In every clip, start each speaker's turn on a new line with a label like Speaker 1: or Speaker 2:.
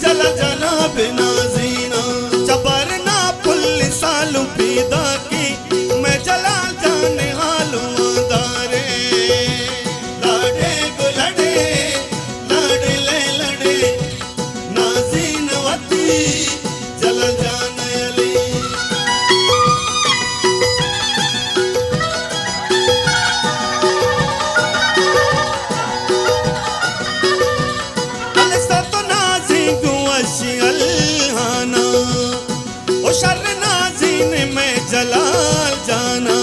Speaker 1: जला जाना बिना जीना चबरना पुलिस सालू पीदा की मैं जला जाने हालू दारे लाडे गो लड़े लाडे ले लड़े नाजीन वती जला जाने अली अलहाना ओ शर नाज़ीन में जलाल जाना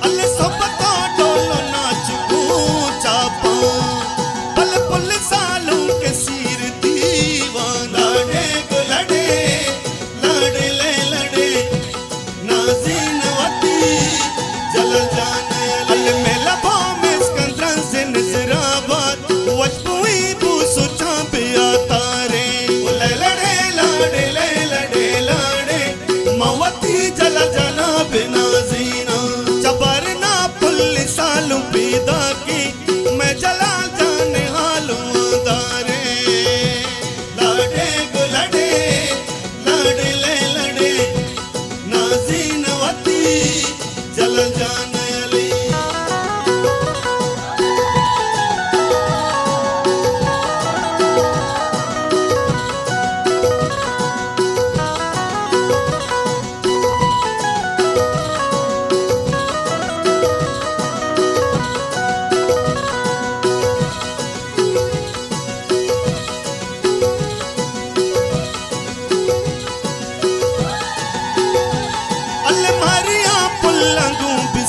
Speaker 1: अल्ले सोबतो डोलो नाच चापा पल पुल सालों के सिर दीवाना लड़े गो लड़े लड़े ले लड़े नाज़ीन वती जल जाने अल्ले में लबों में स्कंद्रन से नजराबाद वजपुई बूसु चांपिया तारे जला जाना बिना जीना चबरना पुलिस सालू पीदा की मैं जला जाने हालू दारे लाडे गो लड़े लाडे ले लड़े नाज़ीन वती जल जाने अली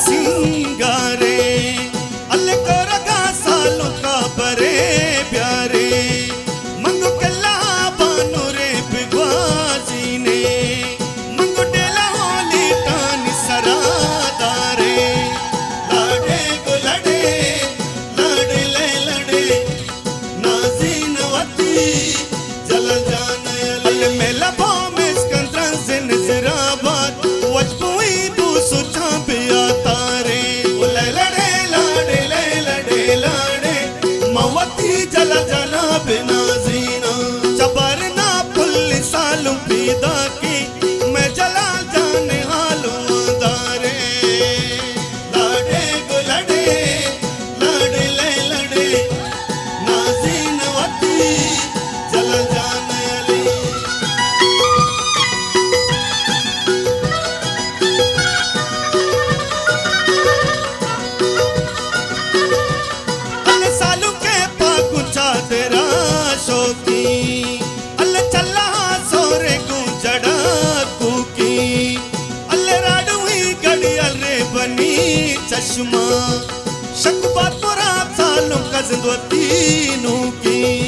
Speaker 1: सिंगारे अल्ले को रगा सालों का बरे प्यारे मंगो कल्ला बानो रे बिगवाजी ने मंगो डेला होली टानी सरादारे लाडे गो लड़े लाडे ले लड़े नाज़ीन वती जल जाने अल्ले में लबों में स्कंद्रन से नजराबाद वजपुई बूसु चांपिया तारे लड़े लाडे ले लड़े लाडे मवती जला जाना बिना जीना चबरना पुलिस सालू पीदा की मैं जला जाने हालू दारे लाडे गो लड़े लाडे ले लड़े नाज़ीन वती जला जाने अली तेरा शोकी अल्ले चला सोरे को जड़ा कुकी अल्ले राडुई गड़ी अल्ले बनी चश्मा शकुबात पुरा सालों का जिंदवती नू की